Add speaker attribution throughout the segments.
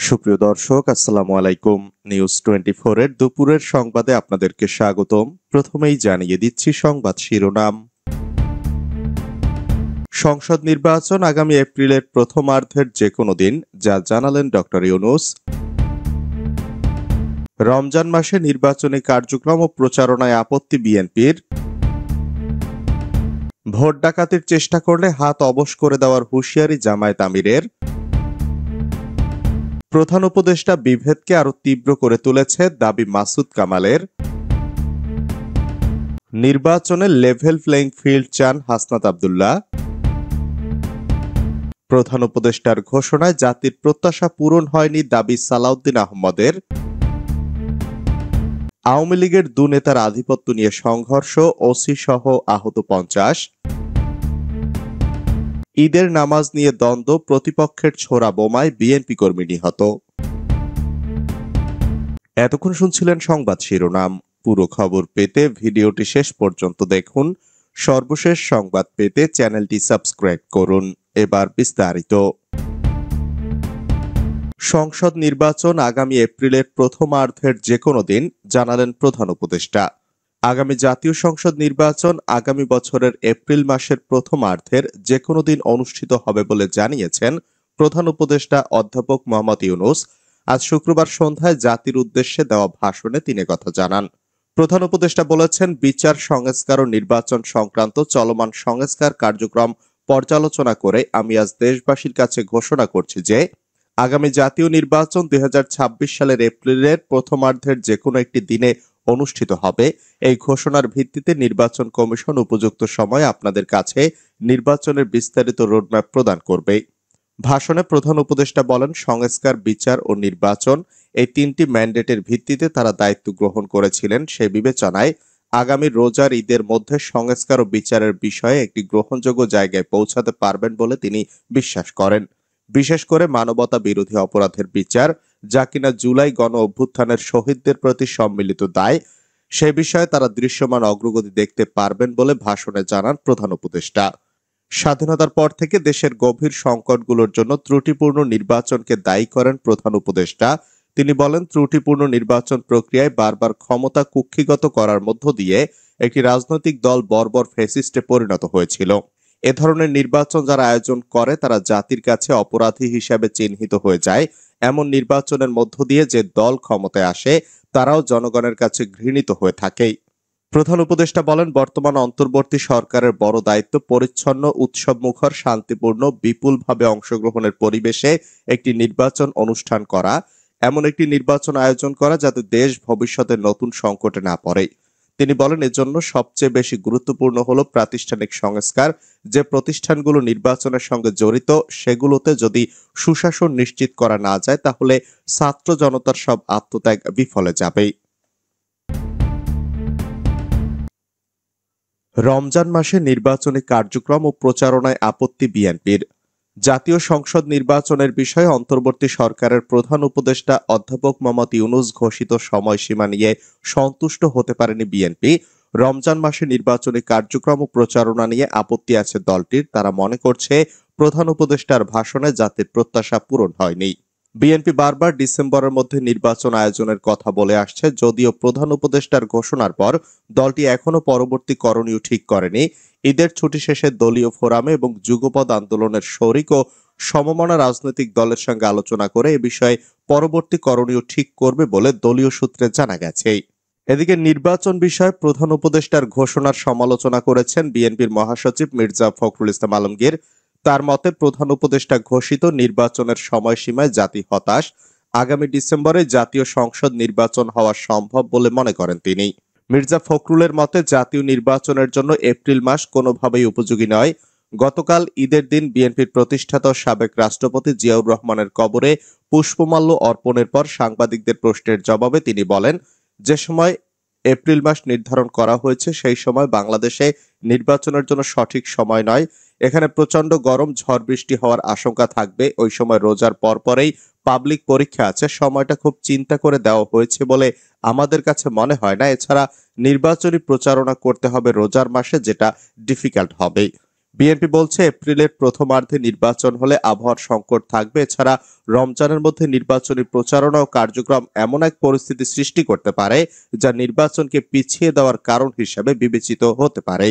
Speaker 1: সুপ্রিয় দর্শক, আসসালামু আলাইকুম। নিউজ 24 এর দুপুরের সংবাদে আপনাদেরকে স্বাগতম। প্রথমেই জানিয়ে দিচ্ছি সংবাদ শিরোনাম। সংসদ নির্বাচন আগামী এপ্রিলের প্রথমার্ধের যে কোনো দিন, যা জানালেন ডক্টর ইউনূস। রমজান মাসে নির্বাচনী কার্যক্রম ও প্রচারণায় আপত্তি বিএনপির। ভোট ডাকাতির চেষ্টা করলে হাত অবশ করে দেওয়ার হুঁশিয়ারি জামায়াত আমিরের। প্রধান উপদেষ্টা বিভেদকে আরো তীব্র করে তুলেছে দাবি মাসুদ কামালের। নির্বাচনে লেভেল প্লেইং ফিল্ড চান হাসনাত আব্দুল্লাহ। প্রধান উপদেষ্টার ঘোষণায় জাতির প্রত্যাশা পূরণ হয়নি দাবি সালাউদ্দিন আহমদের। আওয়ামী লীগের দু নেতার আধিপত্য নিয়ে সংঘর্ষ, ওসি সহ আহত 50। ঈদের নামাজ নিয়ে দ্বন্দ্ব, প্রতিপক্ষের ছোড়া বোমায় বিএনপি কর্মী নিহত। এতক্ষণ শুনছিলেন সংবাদ শিরোনাম। পুরো খবর পেতে ভিডিওটি শেষ পর্যন্ত দেখুন। সর্বশেষ সংবাদ পেতে চ্যানেলটি সাবস্ক্রাইব করুন। এবার বিস্তারিত। সংসদ নির্বাচন আগামী এপ্রিলের প্রথমার্ধের যে কোনো দিন, জানালেন প্রধান উপদেষ্টা। আগামী জাতীয় সংসদ নির্বাচন আগামী বছরের এপ্রিল মাসের প্রথমার্ধের যে কোনো দিন অনুষ্ঠিত হবে বলে জানিয়েছেন প্রধান উপদেষ্টা অধ্যাপক মোহাম্মদ ইউনূস। আজ শুক্রবার সন্ধ্যায় জাতির উদ্দেশ্যে দেওয়া ভাষণে তিনি কথা জানান। প্রধান উপদেষ্টা বলেছেন, বিচার সংস্কার ও নির্বাচন সংক্রান্ত চলমান সংস্কার কার্যক্রম পর্যালোচনা করে আমি আজ দেশবাসীর কাছে ঘোষণা করছি যে আগামী জাতীয় নির্বাচন 2026 সালের এপ্রিলের প্রথমার্ধের যে কোনো একটি দিনে অনুষ্ঠিত হবে। এই ঘোষণার ভিত্তিতে নির্বাচন কমিশন উপযুক্ত সময় আপনাদের কাছে নির্বাচনের বিস্তারিত রোডম্যাপ প্রদান করবে। ভাষণে প্রধান উপদেষ্টা বলেন, সংস্কার, বিচার ও নির্বাচন এই তিনটি ম্যান্ডেটের ভিত্তিতে তারা দায়িত্ব গ্রহণ করেছিলেন। সে বিবেচনায় আগামী রোজার ঈদের মধ্যে সংস্কার ও বিচারের বিষয়ে একটি গ্রহণযোগ্য জায়গায় পৌঁছাতে পারবেন বলে তিনি বিশ্বাস করেন। বিশেষ করে মানবতা বিরোধী অপরাধের বিচার, যা কিনা জুলাই গণ অভ্যুত্থানের শহীদদের প্রতি সম্মিলিত দায়, সে বিষয়ে তারা দৃশ্যমান অগ্রগতি দেখতে পারবেন বলে ভাষণে জানান প্রধান উপদেষ্টা। স্বাধীনতার পর থেকে দেশের গভীর সংকটগুলোর জন্য ত্রুটিপূর্ণ নির্বাচনকে দায়ী করেন প্রধান উপদেষ্টা। তিনি বলেন, ত্রুটিপূর্ণ নির্বাচন প্রক্রিয়ায় বারবার ক্ষমতা কুক্ষিগত করার মধ্য দিয়ে একটি রাজনৈতিক দল বর্বর ফ্যাসিস্টে পরিণত হয়েছিল। এ ধরনের নির্বাচন যারা আয়োজন করে তারা জাতির কাছে অপরাধী হিসেবে চিহ্নিত হয়ে যায়। এমন নির্বাচনের মধ্য দিয়ে যে দল ক্ষমতায় আসে তারাও জনগণের কাছে ঘৃণিত হয়ে থাকে। প্রধান উপদেষ্টা বলেন, বর্তমান অন্তর্বর্তী সরকারের বড় দায়িত্ব পরিচ্ছন্ন, উৎসবমুখর, শান্তিপূর্ণ, বিপুলভাবে অংশগ্রহণের পরিবেশে একটি নির্বাচন অনুষ্ঠান করা, এমন একটি নির্বাচন আয়োজন করা যাতে দেশ ভবিষ্যতে নতুন সংকটে না পড়ে। তিনি বলেন, এজন্য সবচেয়ে বেশি গুরুত্বপূর্ণ হলো প্রাতিষ্ঠানিক সংস্কার। যে প্রতিষ্ঠানগুলো নির্বাচনের সঙ্গে জড়িত সেগুলোতে যদি সুশাসন নিশ্চিত করা না যায় তাহলে ছাত্র জনতার সব আত্মত্যাগ বিফলে যাবে। রমজান মাসে নির্বাচনী কার্যক্রম ও প্রচারণায় আপত্তি বিএনপির। জাতীয় সংসদ নির্বাচনের বিষয়ে অন্তর্বর্তী সরকারের প্রধান উপদেষ্টা অধ্যাপক মোহাম্মদ ইউনূস ঘোষিত সময়সীমা নিয়ে সন্তুষ্ট হতে পারেনি বিএনপি। রমজান মাসে নির্বাচনী কার্যক্রম ও প্রচারণা নিয়ে আপত্তি আছে দলটির। তারা মনে করছে প্রধান উপদেষ্টার ভাষণে জাতির প্রত্যাশা পূরণ হয়নি। বিএনপি বারবার ডিসেম্বরের মধ্যে নির্বাচন আয়োজনের কথা বলে আসছে, যদিও প্রধান উপদেষ্টার ঘোষণার পর দলটি এখনো পরবর্তী করণীয় ঠিক করেনি। ঈদের ছুটি শেষে দলীয় ফোরামে এবং যুগপৎ আন্দোলনের শরিক ও সমমনা রাজনৈতিক দলের সঙ্গে আলোচনা করে এ বিষয়ে পরবর্তী করণীয় ঠিক করবে বলে দলীয় সূত্রে জানা গেছে। এদিকে নির্বাচন বিষয়ে প্রধান উপদেষ্টার ঘোষণার সমালোচনা করেছেন বিএনপির মহাসচিব মির্জা ফখরুল ইসলাম আলমগীর। তার মতে, প্রধান উপদেষ্টা ঘোষিত নির্বাচনের সময়সীমায় জাতি হতাশ। আগামী ডিসেম্বরে জাতীয় সংসদ নির্বাচন হওয়া সম্ভব বলে মনে করেন তিনি। মির্জা ফখরুলের মতে, জাতীয় নির্বাচনের জন্য এপ্রিল মাস কোনোভাবেই উপযোগী নয়। গতকাল ঈদের দিন বিএনপির প্রতিষ্ঠাতা সাবেক রাষ্ট্রপতি জিয়াউর রহমানের কবরে পুষ্পমাল্য অর্পণের পর সাংবাদিকদের প্রশ্নের জবাবে তিনি বলেন, যে সময় এপ্রিল মাস নির্ধারণ করা হয়েছে সেই সময় বাংলাদেশে নির্বাচনের জন্য সঠিক সময় নয়। এখানে প্রচন্ড গরম, ঝড় বৃষ্টি হওয়ার আশঙ্কা থাকবে। ওই সময় রোজার পরপরেই পাবলিক পরীক্ষা আছে। সময়টা খুব চিন্তা করে দেওয়া হয়েছে বলে আমাদের কাছে মনে হয় না। এছাড়া নির্বাচনী প্রচারণা করতে হবে রোজার মাসে, যেটা ডিফিকাল্ট হবে। বিএনপি বলছে এপ্রিলের প্রথমার্ধে নির্বাচন হলে আবহাওয়ার সংকট থাকবে। এছাড়া রমজানের মধ্যে নির্বাচনী প্রচারণা ও কার্যক্রম এমন এক পরিস্থিতি সৃষ্টি করতে পারে যা নির্বাচনকে পিছিয়ে দেওয়ার কারণ হিসেবে বিবেচিত হতে পারে।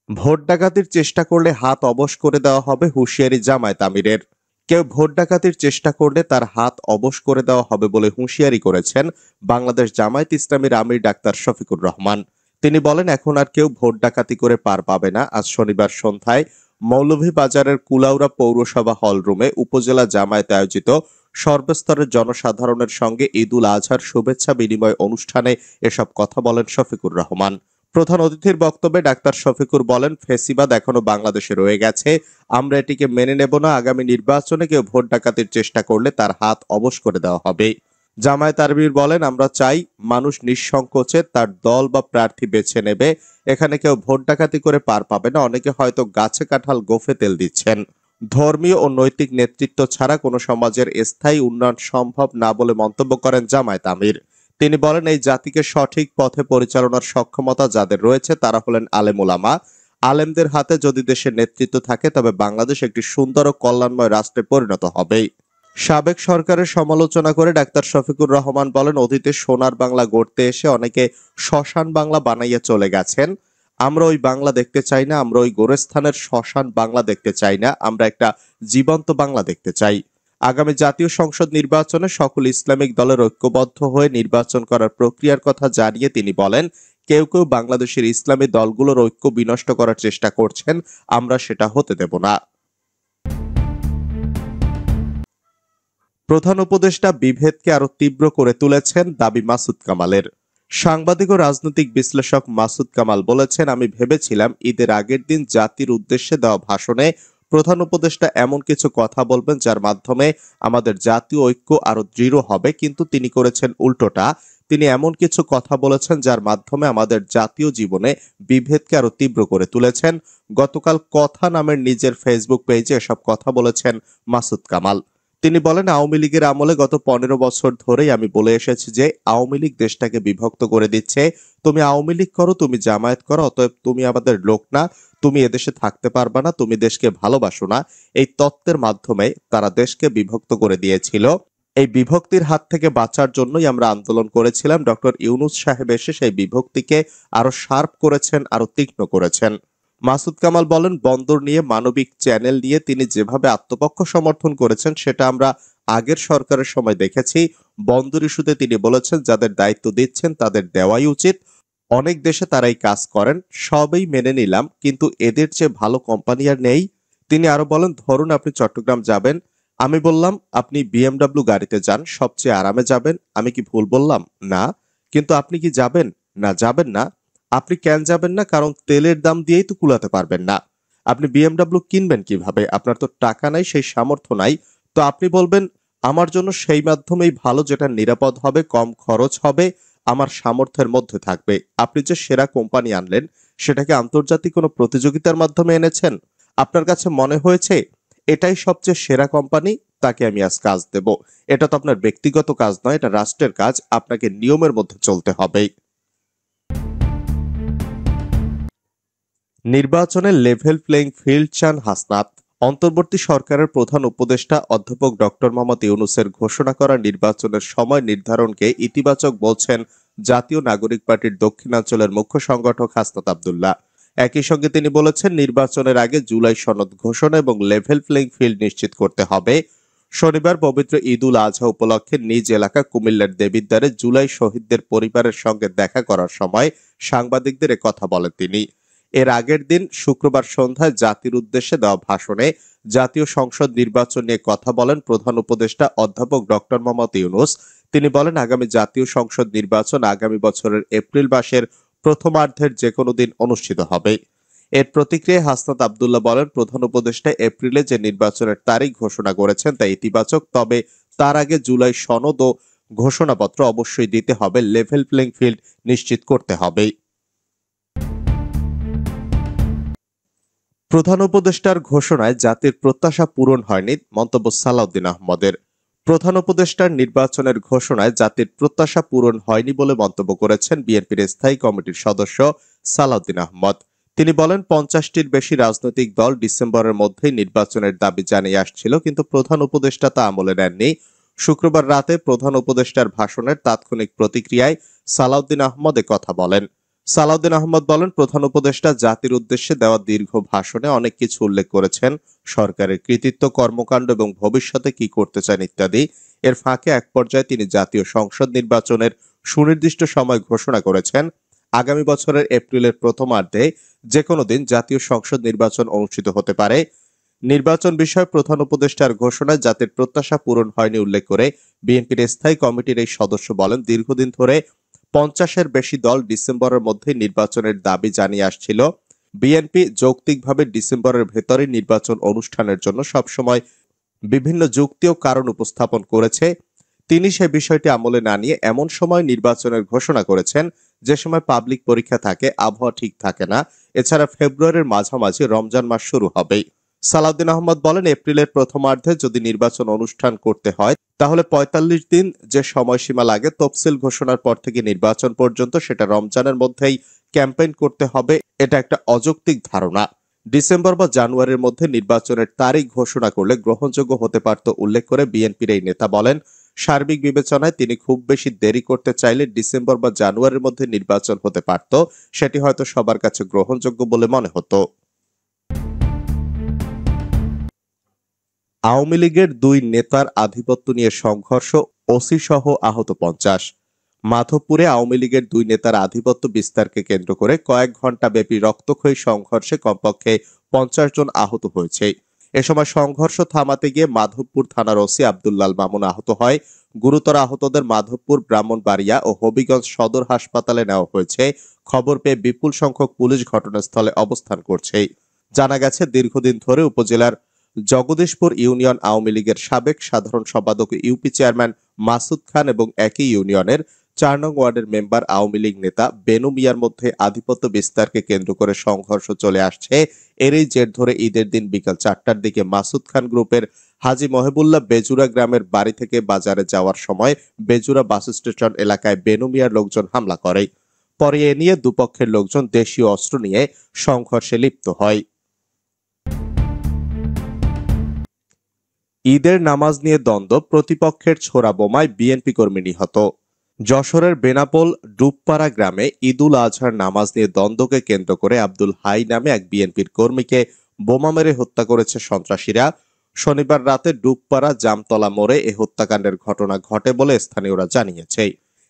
Speaker 1: ভোট ডাকাতির চেষ্টা করলে হাত অবশ করে দেওয়া হবে, হুঁশিয়ারি জামায়াত আমিরের। কেউ ভোট ডাকাতির চেষ্টা করলে তার হাত অবশ করে দেওয়া হবে বলে হুঁশিয়ারি করেছেন বাংলাদেশ জামায়াত ইসলামীর আমির ডাক্তার শফিকুর রহমান। তিনি বলেন, এখন আর কেউ ভোট ডাকাতি করে পার পাবে না। আজ শনিবার সন্ধ্যায় মৌলভীবাজারের কুলাউড়া পৌরসভা হলরুমে উপজেলা জামায়াত আয়োজিত সর্বস্তরের জনসাধারণের সঙ্গে ঈদুল আজহার শুভেচ্ছা বিনিময় অনুষ্ঠানে এসব কথা বলেন শফিকুর রহমান। প্রধান অতিথির বক্তব্যে ডাক্তার শফিকুর বলেন, ফেসিবাদ এখনো বাংলাদেশে রয়ে গেছে, আমরা এটিকে মেনে নেব না। আগামী নির্বাচনে কেউ ভোট ডাকাতির চেষ্টা করলে তার হাত অবশ করে দেওয়া হবে। জামায়াত আমির বলেন, আমরা চাই মানুষ নিঃসংকোচে তার দল বা প্রার্থী বেছে নেবে। এখানে কেউ ভোট ডাকাতি করে পার পাবে না। অনেকে হয়তো গাছে কাঁঠাল গোফে তেল দিচ্ছেন। ধর্মীয় ও নৈতিক নেতৃত্ব ছাড়া কোনো সমাজের স্থায়ী উন্নয়ন সম্ভব না বলে মন্তব্য করেন জামায়াত আমির। তিনি বলেন, এই জাতিকে সঠিক পথে পরিচালনার সক্ষমতা যাদের রয়েছে তারা হলেন আলেম ওলামা। আলেমদের হাতে যদি দেশের নেতৃত্ব থাকে তবে বাংলাদেশ একটি সুন্দর ও কল্যাণময় রাষ্ট্রে পরিণত হবে। সাবেক সরকারের সমালোচনা করে ডাক্তার শফিকুর রহমান বলেন, অতীতে সোনার বাংলা গড়তে এসে অনেকে শ্মশান বাংলা বানাইয়া চলে গেছেন। আমরা ওই বাংলা দেখতে চাই না, আমরা ওই গোরস্থানের শ্মশান বাংলা দেখতে চাই না, আমরা একটা জীবন্ত বাংলা দেখতে চাই। আগামী জাতীয় সংসদ নির্বাচনে সকল ইসলামিক দলের ঐক্যবদ্ধ হয়ে নির্বাচন করার প্রক্রিয়ার কথা জানিয়ে তিনি বলেন, কেউ কেউ বাংলাদেশের ইসলামী দলগুলোর ঐক্য বিনষ্ট করার চেষ্টা করছেন, আমরা সেটা হতে দেব না। প্রধান উপদেষ্টা বিভেদকে আরো তীব্র করে তুলেছেন, দাবি মাসুদ কামালের। সাংবাদিক ও রাজনৈতিক বিশ্লেষক মাসুদ কামাল বলেছেন, আমি ভেবেছিলাম ঈদের আগের দিন জাতির উদ্দেশ্যে দেওয়া ভাষণে প্রধান উপদেষ্টা এমন কিছু কথা বলবেন যার মাধ্যমে আমাদের জাতীয় ঐক্য আরো দৃঢ় হবে, কিন্তু তিনি করেছেন উল্টোটা। তিনি এমন কিছু কথা বলেছেন যার মাধ্যমে আমাদের জাতীয় জীবনে বিভেদকে আরো তীব্র করে তুলেছেন। গতকাল কথা নামের নিজের ফেসবুক পেজে এসব কথা বলেছেন মাসুদ কামাল। তিনি বলেন, আওয়ামী লীগের আমলে গত 15 বছর ধরেই আমি বলে এসেছি যে আওয়ামী লীগ দেশটাকে বিভক্ত করে দিচ্ছে। তুমি আওয়ামী লীগ করো, তুমি জামায়াত করো, অতএব তুমি আমাদের লোক না, তুমি এদেশে থাকতে পারবা না, তুমি দেশকে ভালোবাসো না। এই তত্ত্বের মাধ্যমে তারা দেশকে বিভক্ত করে দিয়েছিল। এই বিভক্তির হাত থেকে বাঁচার জন্যই আমরা আন্দোলন করেছিলাম। ডক্টর ইউনূস সাহেব এসে সেই বিভক্তিকে আরো শার্প করেছেন, আরো তীক্ষ্ণ করেছেন। মাসুদ কামাল বলেন, বন্দর নিয়ে, মানবিক চ্যানেল নিয়ে তিনি যেভাবে আত্মপক্ষ সমর্থন করেছেন সেটা আমরা আগের সরকারের সময় দেখেছি। বন্দর ইস্যুতে তিনি বলেছেন, যাদের দায়িত্ব দিচ্ছেন তাদের দেওয়াই উচিত। অনেক দেশে তারাই কাজ করেন, সবই মেনে নিলাম, কিন্তু এদের চেয়ে ভালো কোম্পানি আর নেই। তিনি আরো বলেন, ধরুন আপনি চট্টগ্রাম যাবেন, আমি বললাম আপনি বিএমডব্লিউ গাড়িতে যান, সবচেয়ে আরামে যাবেন। আমি কি ভুল বললাম? না। কিন্তু আপনি কি যাবেন? না, যাবেন না। আপনি কেন যাবেন না? কারণ তেলের দাম দিয়েই তো কুলাতে পারবেন না। আপনি বিএমডব্লিউ কিনবেন কিভাবে? আপনার তো টাকা নাই, সেই সামর্থ্য নাই। তো আপনি বলবেন, আমার জন্য সেই মাধ্যমেই ভালো যেটা নিরাপদ হবে, কম খরচ হবে, আমার সামর্থ্যের মধ্যে থাকবে। আপনি যে সেরা কোম্পানি আনলেন সেটাকে আন্তর্জাতিক কোনো প্রতিযোগিতার মাধ্যমে এনেছেন? আপনার কাছে মনে হয়েছে এটাই সবচেয়ে সেরা কোম্পানি, তাকে আমি আজ কাজ দেব। এটা তো আপনার ব্যক্তিগত কাজ নয়, এটা রাষ্ট্রের কাজ। আপনাকে নিয়মের মধ্যে চলতে হবে। নির্বাচনে লেভেল প্লেইং ফিল্ড চান হাসনাত। অন্তর্বর্তী সরকারের প্রধান উপদেষ্টা অধ্যাপক ডক্টর মোহাম্মদ ইউনূসের ঘোষণা করা নির্বাচনের সময় নির্ধারণকে ইতিবাচক বলছেন জাতীয় নাগরিক পার্টির দক্ষিণাঞ্চলের মুখ্য সংগঠক হাসনাত আব্দুল্লাহ। একই সঙ্গে তিনি বলেছেন, নির্বাচনের আগে জুলাই সনদ ঘোষণা এবং লেভেল প্লেইং ফিল্ড নিশ্চিত করতে হবে। শনিবার পবিত্র ঈদুল আজহা উপলক্ষে নিজ এলাকা কুমিল্লার দেবিদ্বারে জুলাই শহীদদের পরিবারের সঙ্গে দেখা করার সময় সাংবাদিকদের কথা বলেন তিনি। এর আগের দিন শুক্রবার সন্ধ্যায় জাতির উদ্দেশ্যে দেওয়া ভাষণে জাতীয় সংসদ নির্বাচন নিয়ে কথা বলেন প্রধান উপদেষ্টা অধ্যাপক ডক্টর মোহাম্মদ ইউনূস। তিনি বলেন, আগামী জাতীয় সংসদ নির্বাচন আগামী বছরের এপ্রিল মাসের প্রথমার্ধের যে কোনো দিন অনুষ্ঠিত হবে। এর প্রতিক্রিয়ায় হাসনাত আব্দুল্লাহ বলেন, প্রধান উপদেষ্টা এপ্রিলে যে নির্বাচনের তারিখ ঘোষণা করেছেন তা ইতিবাচক, তবে তার আগে জুলাই সনদ ও ঘোষণাপত্র অবশ্যই দিতে হবে, লেভেল প্লেইং ফিল্ড নিশ্চিত করতে হবে। প্রধান উপদেষ্টার ঘোষণায় জাতির প্রত্যাশা পূরণ হয়নি, মন্তব্য সালাউদ্দিন আহমদের। প্রধান উপদেষ্টার নির্বাচনের ঘোষণায় জাতির প্রত্যাশা পূরণ হয়নি বলে মন্তব্য করেছেন বিএনপির স্থায়ী কমিটির সদস্য সালাউদ্দিন আহমদ। তিনি বলেন, 50টির বেশি রাজনৈতিক দল ডিসেম্বরের মধ্যেই নির্বাচনের দাবি জানিয়ে আসছিল, কিন্তু প্রধান উপদেষ্টা তা আমলে নেননি। শুক্রবার রাতে প্রধান উপদেষ্টার ভাষণের তাৎক্ষণিক প্রতিক্রিয়ায় সালাউদ্দিন আহমদ কথা বলেন। সালাউদ্দিন আহমদ বলেন, প্রধান উপদেষ্টা জাতির উদ্দেশ্যে দেওয়া দীর্ঘ ভাষণে অনেক কিছু উল্লেখ করেছেন, সরকারের কৃতিত্ব, কর্মকাণ্ড এবং ভবিষ্যতে কি করতে চান ইত্যাদি। এর ফাঁকে এক পর্যায়ে তিনি জাতীয় সংসদ নির্বাচনের সুনির্দিষ্ট সময় ঘোষণা করেছেন। আগামী বছরের এপ্রিলের প্রথমার্ধে যে কোনো দিন জাতীয় সংসদ নির্বাচন অনুষ্ঠিত হতে পারে। নির্বাচন বিষয়ে প্রধান উপদেষ্টার ঘোষণায় জাতির প্রত্যাশা পূরণ হয়নি উল্লেখ করে বিএনপির স্থায়ী কমিটির এই সদস্য বলেন, দীর্ঘদিন ধরে 50-এর বেশি দল ডিসেম্বরের মধ্যে নির্বাচনের দাবি জানিয়ে আসছিল। বিএনপি যৌক্তিকভাবে ডিসেম্বরের ভেতরে নির্বাচন অনুষ্ঠানের জন্য সবসময় বিভিন্ন যুক্তি ও কারণ উপস্থাপন করেছে। তিনি সে বিষয়টি আমলে না নিয়ে এমন সময় নির্বাচনের ঘোষণা করেছেন যে সময় পাবলিক পরীক্ষা থাকে, আবহাওয়া ঠিক থাকে না। এছাড়া ফেব্রুয়ারির মাঝামাঝি রমজান মাস শুরু হবেই। সালাউদ্দিন আহমদ বলেন, এপ্রিলের প্রথমার্ধে যদি নির্বাচন অনুষ্ঠান করতে হয় তাহলে 45 দিন যে সময়সীমা লাগে তফসিল ঘোষণার পর থেকে নির্বাচন পর্যন্ত, সেটা রমজানের মধ্যেই ক্যাম্পেইন করতে হবে। এটা একটা অযৌক্তিক ধারণা। ডিসেম্বর বা জানুয়ারির মধ্যে নির্বাচনের তারিখ ঘোষণা করলে গ্রহণযোগ্য হতে পারত উল্লেখ করে বিএনপির এই নেতা বলেন, সার্বিক বিবেচনায় তিনি খুব বেশি দেরি করতে চাইলে ডিসেম্বর বা জানুয়ারির মধ্যে নির্বাচন হতে পারত, সেটি হয়তো সবার কাছে গ্রহণযোগ্য বলে মনে হতো। আওয়ামী লীগের 2 নেতার আধিপত্য নিয়ে সংঘর্ষ, ওসি সহ আহত 50। মাধবপুরে আওয়ামী লীগের 2 নেতার আধিপত্য বিস্তারকে কেন্দ্র করে কয়েক ঘণ্টা ব্যাপী রক্তক্ষয়ী সংঘর্ষে কমপক্ষে 50 জন আহত হয়েছে। এ সময় সংঘর্ষ থামাতে গিয়ে মাধবপুর থানার ওসি আব্দুল্লাল মামুন আহত হয়। গুরুতর আহতদের মাধবপুর, ব্রাহ্মণবাড়িয়া ও হবিগঞ্জ সদর হাসপাতালে নেওয়া হয়েছে। খবর পেয়ে বিপুল সংখ্যক পুলিশ ঘটনাস্থলে অবস্থান করছে। জানা গেছে, দীর্ঘদিন ধরে উপজেলার জগদীশপুর ইউনিয়ন আওয়ামী লীগের সাবেক সাধারণ সম্পাদক ইউপি চেয়ারম্যান মাসুদ খান এবং একই ইউনিয়নের 4 নং ওয়ার্ডের মেম্বার আওয়ামী লীগ নেতা বেনু মিয়ার মধ্যে আধিপত্য বিস্তারকে কেন্দ্র করে সংঘর্ষ চলে আসছে। এরই জের ধরে ঈদের দিন বিকাল 4টার দিকে মাসুদ খান গ্রুপের হাজী মহিবুল্লাহ বেজুরা গ্রামের বাড়ি থেকে বাজারে যাওয়ার সময় বেজুরা বাস স্টেশন এলাকায় বেনু মিয়ার লোকজন হামলা করে। পরে এ নিয়ে দুপক্ষের লোকজন দেশীয় অস্ত্র নিয়ে সংঘর্ষে লিপ্ত হয়। ঈদের নামাজ নিয়ে দ্বন্দ্ব, প্রতিপক্ষের ছোড়া বোমায় বিএনপি কর্মী নিহত। যশোরের বেনাপোল ডুবপাড়া গ্রামে ঈদুল আজহার নামাজ নিয়ে দ্বন্দ্বকে কেন্দ্র করে আব্দুল হাই নামে এক বিএনপির কর্মীকে বোমা মেরে হত্যা করেছে সন্ত্রাসীরা। শনিবার রাতে ডুবপাড়া জামতলা মোড়ে এ হত্যাকাণ্ডের ঘটনা ঘটে বলে স্থানীয়রা জানিয়েছে।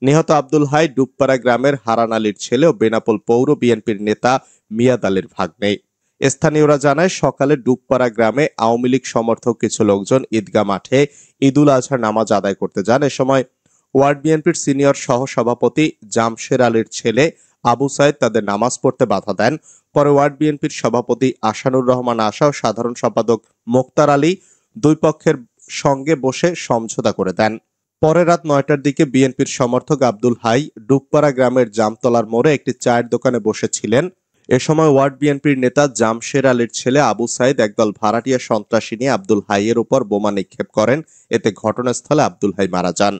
Speaker 1: নিহত আব্দুল হাই ডুবপাড়া গ্রামের হারান আলীর ছেলে ও বেনাপোল পৌর বিএনপির নেতা মিয়াদ আলীর ভাগ্নে। স্থানীয়রা জানায়, সকালে ডুবপাড়া গ্রামে আওয়ামী লীগ সমর্থক কিছু লোকজন ঈদগাহ মাঠে ঈদুল আজহার নামাজ আদায় করতে যান। এ সময় ওয়ার্ড বিএনপির সিনিয়র সহ সভাপতি জামশের আলীর ছেলে আবু সাইদ তাদের নামাজ পড়তে বাধা দেন। পরে ওয়ার্ড বিএনপির সভাপতি আসানুর রহমান আশা ও সাধারণ সম্পাদক মোক্তার আলী 2 পক্ষের সঙ্গে বসে সমঝোতা করে দেন। পরে রাত 9টার দিকে বিএনপির সমর্থক আব্দুল হাই ডুবপাড়া গ্রামের জামতলার মোড়ে একটি চায়ের দোকানে বসেছিলেন। এ সময় ওয়ার্ড বিএনপির নেতা জামশের আলীর ছেলে আবু সাইদ একদল ভাড়াটিয়া সন্ত্রাসী নিয়ে আব্দুল হাইয়ের উপর বোমা নিক্ষেপ করেন। এতে ঘটনাস্থলে আব্দুল হাই মারা যান।